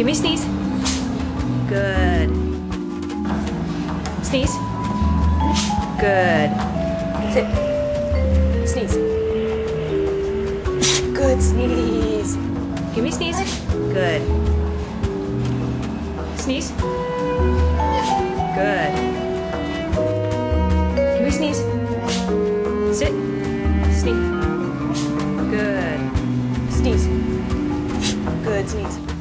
Give me a sneeze. Good. Sneeze. Good. Sit. Sneeze. Good sneeze. Give me a sneeze. Good. Sneeze. Good. Give me a sneeze. Sit. Sneeze. Good. Sneeze. Good sneeze.